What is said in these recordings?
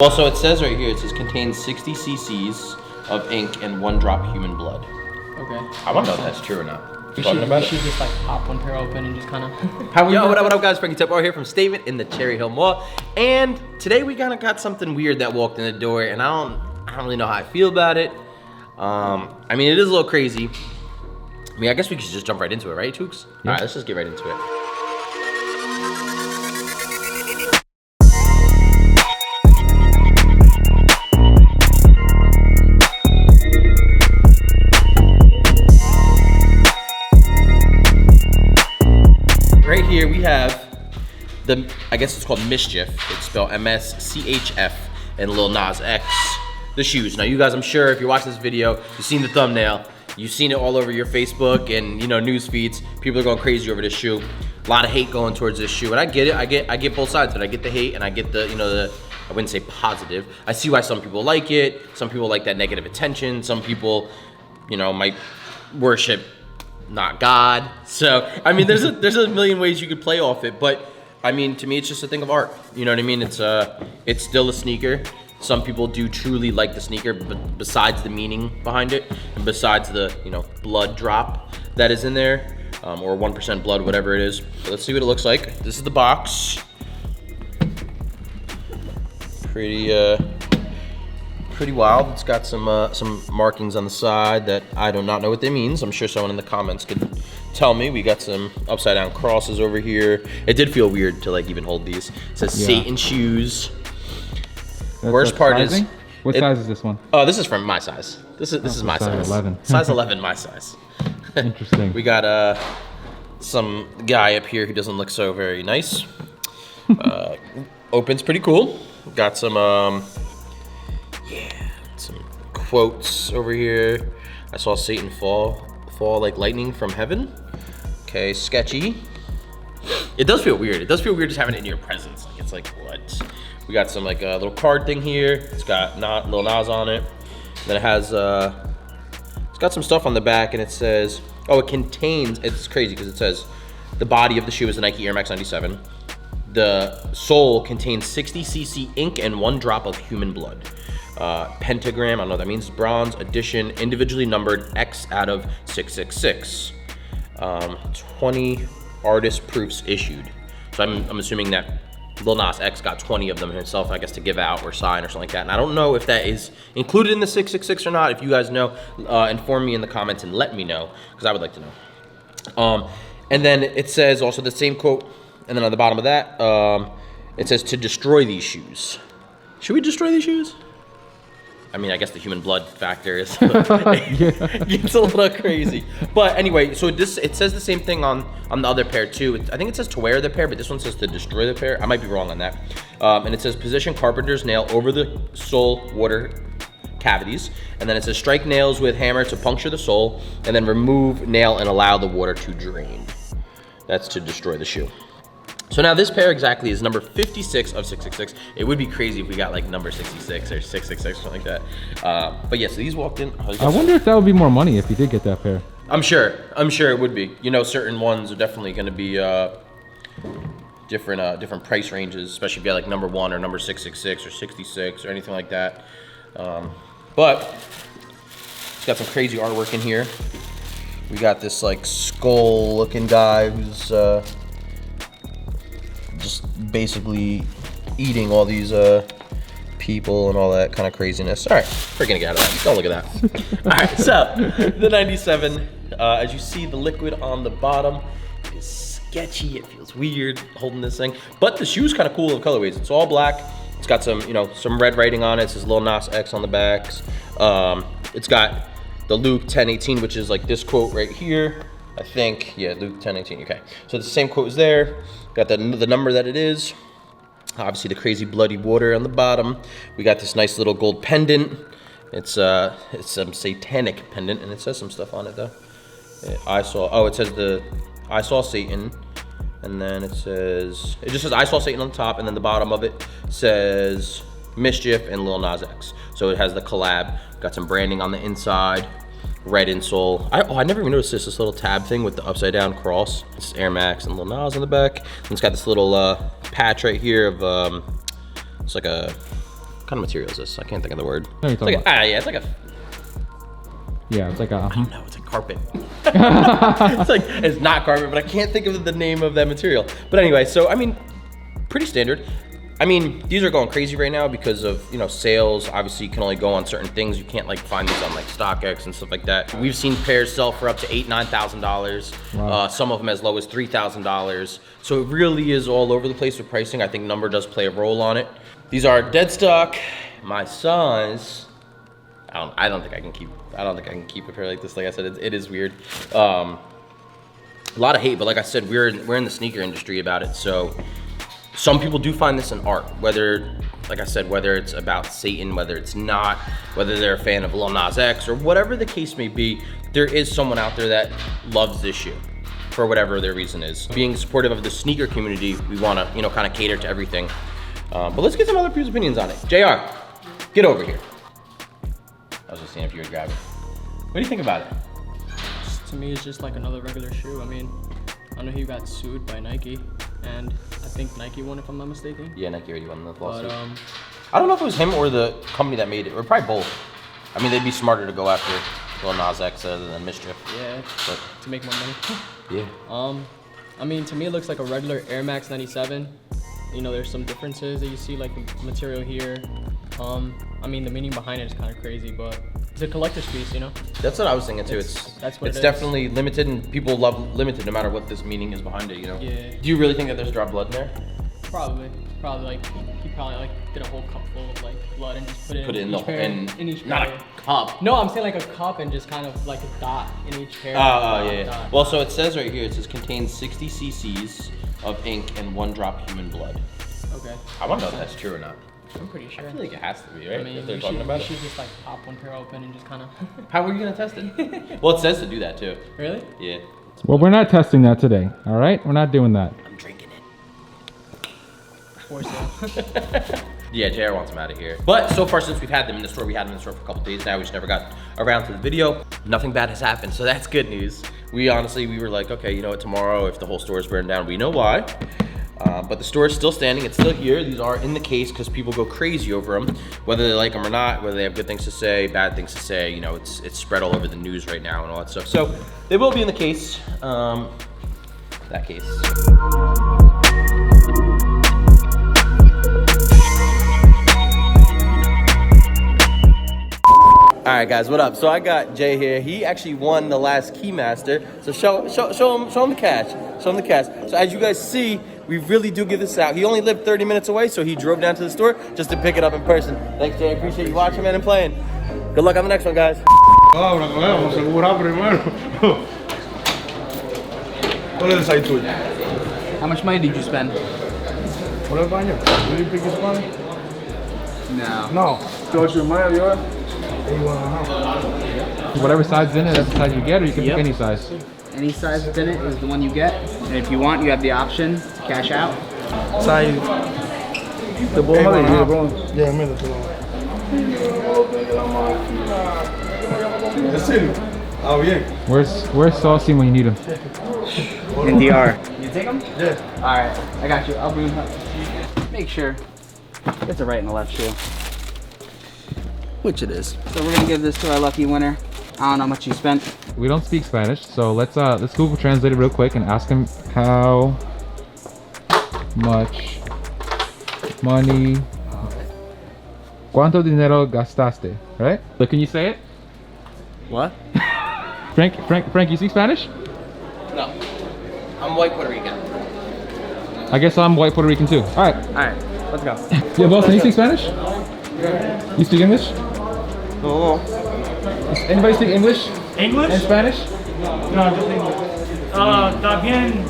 Also, it says right here, it says contains 60 cc's of ink and 1 drop human blood. Okay. I want to know if that's true or not. You should just like pop one pair open and just kind of. Yo, what up, guys? Frankie Tepper here from Stvtement in the Cherry Hill Mall. And today we kind of got something weird that walked in the door, and I don't really know how I feel about it. I mean, it is a little crazy. I mean, I guess we could just jump right into it, right, Tooks? Yeah. All right, let's just get right into it. Right here we have the, I guess it's called Mischief. It's spelled M-S-C-H-F, and Lil Nas X, the shoes. Now you guys, I'm sure if you're watching this video, you've seen the thumbnail, you've seen it all over your Facebook and news feeds. People are going crazy over this shoe. A lot of hate going towards this shoe, and I get it. I get both sides of it. I get the hate, and I get the I wouldn't say positive. I see why some people like it. Some people like that negative attention. Some people, might worship not God. So I mean, there's a million ways you could play off it, but I mean, to me, it's just a thing of art. You know what I mean? It's still a sneaker. Some people do truly like the sneaker, but besides the meaning behind it, and besides the blood drop that is in there, or 1% blood, whatever it is. So let's see what it looks like. This is the box. Pretty wild. It's got some markings on the side that I do not know what they means. I'm sure someone in the comments could tell me. We got some upside down crosses over here. It did feel weird to even hold these. It says Satan shoes. Worst part is, what size is this one? Oh, this is from my size. This is my size. 11. Size 11, my size. Interesting. We got some guy up here who doesn't look so very nice. Opens pretty cool. Got some some quotes over here. I saw Satan fall like lightning from heaven. Okay, sketchy. It does feel weird. It does feel weird just having it in your presence. It's like, what? We got some a little card thing here. It's got Lil Nas on it. Then it has it's got some stuff on the back, and it says, oh, it contains. It's crazy because it says the body of the shoe is a Nike Air Max 97. The sole contains 60 cc ink and 1 drop of human blood. Pentagram, I don't know what that means, bronze edition, individually numbered X out of 666. 20 artist proofs issued. So I'm assuming that Lil Nas X got 20 of them himself, I guess, to give out or sign or something like that. And I don't know if that is included in the 666 or not. If you guys know, inform me in the comments and let me know, because I would like to know. And then it says also the same quote, and then on the bottom of that, it says to destroy these shoes. Should we destroy these shoes? I mean, I guess the human blood factor is gets a little crazy. But anyway, so it says the same thing on the other pair too. I think it says to wear the pair, but this one says to destroy the pair. I might be wrong on that. And it says position carpenter's nail over the sole water cavities. And then it says strike nails with hammer to puncture the sole, and then remove nail and allow the water to drain. That's to destroy the shoe. So now this pair exactly is number 56 of 666. It would be crazy if we got number 66 or 666 or something like that. But yeah, so these walked in. I wonder if that would be more money if you did get that pair. I'm sure it would be. Certain ones are definitely going to be different price ranges, especially if you got number 1 or number 666 or 66 or anything like that. But it's got some crazy artwork in here. We got this skull looking guy who's just basically eating all these people and all that kind of craziness. All right, we're gonna get out of that. Don't look at that. All right, so the 97, as you see the liquid on the bottom, it is sketchy. It feels weird holding this thing, but the shoe's kind of cool in colorways. It's all black. It's got some, some red writing on it. It says Lil Nas X on the backs. It's got the Luke 10:18, which is this quote right here. I think, yeah, Luke 10:18. Okay, so the same quote is there. Got the number that it is. Obviously, the crazy bloody water on the bottom. We got this nice little gold pendant. It's some satanic pendant, and it says some stuff on it though. It says I saw Satan, and then it just says I saw Satan on the top, and then the bottom of it says Mischief and Lil Nas X. So it has the collab. Got some branding on the inside. red insole. I never even noticed this little tab thing with the upside down cross. This is Air Max and Lil Nas on the back. And it's got this little patch right here of it's like a kind of material is this? I can't think of the word. No, you're It's like talking about. yeah, it's like a. Yeah, it's like a. I don't know. It's like carpet. It's like it's not carpet, but I can't think of the name of that material. But anyway, so I mean, pretty standard. I mean, these are going crazy right now because of, you know, sales. Obviously, you can only go on certain things. You can't like find these on like StockX and stuff like that. We've seen pairs sell for up to $8,000-9,000. Wow. Some of them as low as $3,000. So it really is all over the place with pricing. I think number does play a role on it. These are dead stock. My size. I don't think I can keep a pair like this. Like I said, it is weird. A lot of hate, but like I said, we're in the sneaker industry about it. So some people do find this an art, whether, like I said, whether it's about Satan, whether it's not, whether they're a fan of Lil Nas X or whatever the case may be, there is someone out there that loves this shoe for whatever their reason is. Being supportive of the sneaker community, we want to, you know, kind of cater to everything. But let's get some other people's opinions on it. JR, get over here. I was just seeing if you would grab it. What do you think about it? To me, it's just like another regular shoe. I mean, I know he got sued by Nike, and I think Nike won, if I'm not mistaken. Yeah, Nike already won the lawsuit. But I don't know if it was him or the company that made it, or probably both. I mean, they'd be smarter to go after Lil Nas X other than Mischief. yeah, But to make more money. yeah. I mean, to me, it looks like a regular Air Max 97. You know, there's some differences that you see, like the material here. I mean, the meaning behind it is kind of crazy, but it's a collector's piece, you know? That's what I was thinking too. That's what it's it is. definitely limited, and people love limited no matter what this meaning is behind it, you know? Yeah. Do you really think that there's drop blood in there? Probably like he probably like did a whole cup full of like blood and just put it in each pair, in each not pair. a cup. No, I'm saying like a cup and just kind of like a dot in each pair. Oh, yeah. Dot. Well, so it says right here, it says contains 60 cc's of ink and 1 drop human blood. Okay. I want to know if that's true or not. I'm pretty sure. I feel like it has to be, right? I mean, if they're you talking should, about you it. should just like pop one pair open and just kind of. How are you gonna test it? Well, it says to do that too. Really? Yeah. Well, we're not testing that today. All right, we're not doing that. I'm drinking it. For sale. Yeah, JR wants them out of here. But so far, since we've had them in the store, we had them in the store for a couple days now. We just never got around to the video. Nothing bad has happened, so that's good news. We were like, okay, you know what, tomorrow, if the whole store is burned down, we know why. But the store is still standing, it's still here. These are in the case because people go crazy over them, whether they like them or not, whether they have good things to say, bad things to say. You know, it's spread all over the news right now and all that stuff. So they will be in the case, that case. All right, guys, what up? So I got Jay here. He actually won the last Keymaster. So show him the cash. Show him the cash. So as you guys see, we really do give this out. He only lived 30 minutes away, so he drove down to the store just to pick it up in person. Thanks, Jay. Appreciate you watching, man, and playing. Good luck on the next one, guys. Ahora, vamos a asegurar primero. ¿Cuál es el site tuyo? How much money did you spend? ¿Cuál es el baño? Did you pick his money? No. No. George, money, yo. Whatever size is in it, that's the size you get, or you can pick any size. Any size within it is the one you get. And if you want, you have the option to cash out. Size. Te puedo medir, bro. Yeah, mira, te lo ¿En serio? Ah, bien. Where's Saucy when you need him? In DR. You take them? Yeah. Alright, I got you. I'll bring them up. Make sure it's a right and a left shoe. Which it is. So we're gonna give this to our lucky winner. I don't know how much you spent. We don't speak Spanish, so let's Google Translate it real quick and ask him how much money. ¿Cuánto dinero gastaste? Right? But can you say it? What? Frank, you speak Spanish? No, I'm white Puerto Rican. I guess I'm white Puerto Rican too. All right. Alright, let's go. Yeah, Boston, you speak Spanish? You speak English? No. Anybody speak English? English? And Spanish? No, just English. También,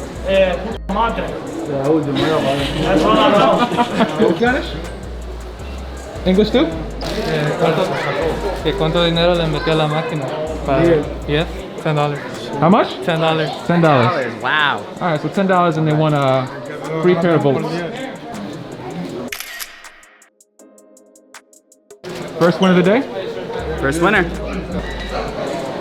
puta madre. That's all I know. Spanish? English too? ¿Cuánto dinero le metió a la máquina? Yes, $10. How much? $10. $10. Wow. All right, so $10 and they won a free pair of bolts. First win of the day. First winner.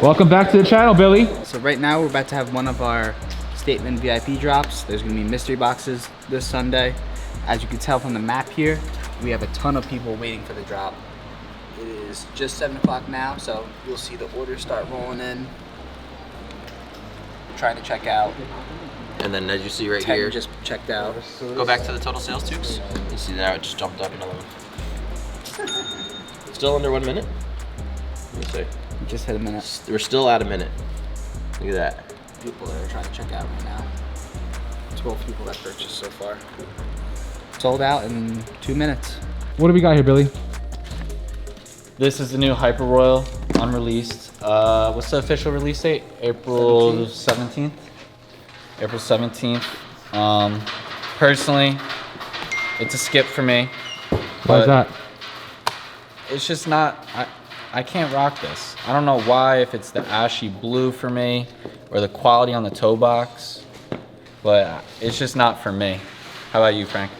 Welcome back to the channel, Billy. So right now we're about to have one of our Stvtement VIP drops. There's gonna be mystery boxes this Sunday. As you can tell from the map here, We have a ton of people waiting for the drop. It is just 7 o'clock now, so you'll see the orders start rolling in. Trying to check out. And then as you see right 10 here, just checked out. go back to the total sales tubes. You see now it just jumped up another one. Still under 1 minute? Let me see. We just hit a minute. We're still at a minute. Look at that. People that are trying to check out right now. 12 people that purchased so far. Sold out in 2 minutes. What do we got here, Billy? This is the new Hyper Royal, unreleased. What's the official release date? April 17th. April 17th. Personally, it's a skip for me. Why is that? It's just not, I can't rock this. I don't know why, if it's the ashy blue for me or the quality on the toe box, but it's just not for me. How about you, Frank?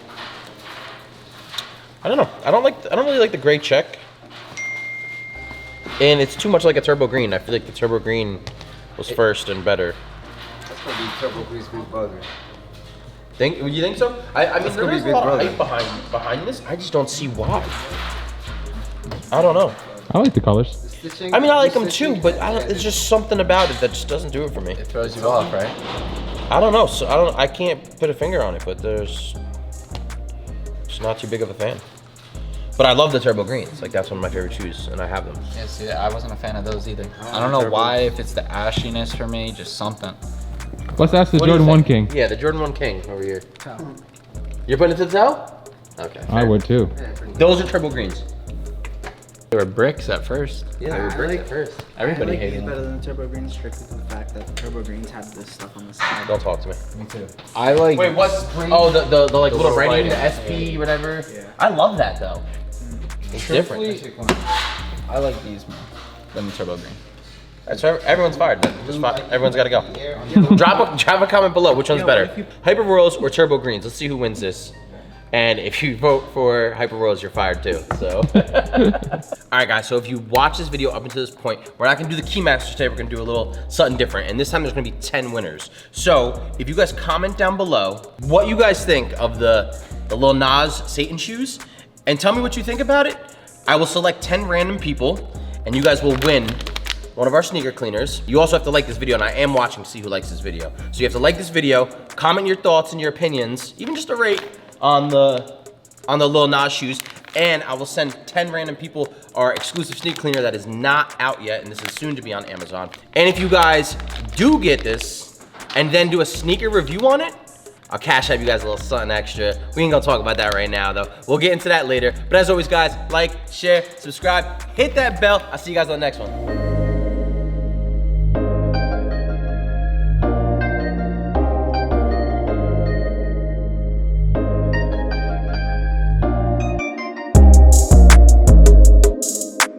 I don't know. I don't really like the gray check. And it's too much like a turbo green. I feel like the turbo green was first and better. That's gonna be turbo grease big brother. You think so? I mean, there is a Big lot of Brother. hype behind this. I just don't see why. I don't know. I like the colors. Stitching, I mean, I like them too, but it's just something about it that just doesn't do it for me. It throws you off, right? I don't know. So I can't put a finger on it, but it's not too big of a fan. But I love the turbo greens. Like, that's one of my favorite shoes, and I have them. Yeah, see, I wasn't a fan of those either. I don't know why, if it's the ashiness for me, just something. Let's ask the What do you Jordan 1 think? King. Yeah, the Jordan 1 King over here. You're putting it to the toe? Okay. I would too. Those are turbo greens. They were bricks at first. Yeah, they were bricks at first. Everybody these hated better them. than the turbo greens strictly to the fact that the turbo greens have this stuff on the side. Don't talk to me. Me too. I like. Wait, what's oh the like little little writing, the writing. SP whatever. Yeah. I love that though. It's different. I like these more than the turbo green. That's right. Everyone's fired. Just fine. Everyone's got to go. Drop a comment below. Which one's better, Hyper Royals or Turbo Greens? Let's see who wins this. And if you vote for Hyper Royals, you're fired too. So, all right, guys. So if you watch this video up until this point, we're not gonna do the Keymasters today. We're gonna do a little something different. And this time there's gonna be 10 winners. So if you guys comment down below what you guys think of the Lil Nas Satan shoes, and tell me what you think about it, I will select 10 random people, and you guys will win one of our sneaker cleaners. You also have to like this video, and I am watching to see who likes this video. So you have to like this video, comment your thoughts and your opinions, even just a rate on the Lil Nas shoes, and I will send 10 random people our exclusive sneaker cleaner that is not out yet, and this is soon to be on Amazon. And if you guys do get this, and then do a sneaker review on it, I'll cash out you guys a little something extra. We ain't gonna talk about that right now though. We'll get into that later. But as always guys, like, share, subscribe, hit that bell. I'll see you guys on the next one.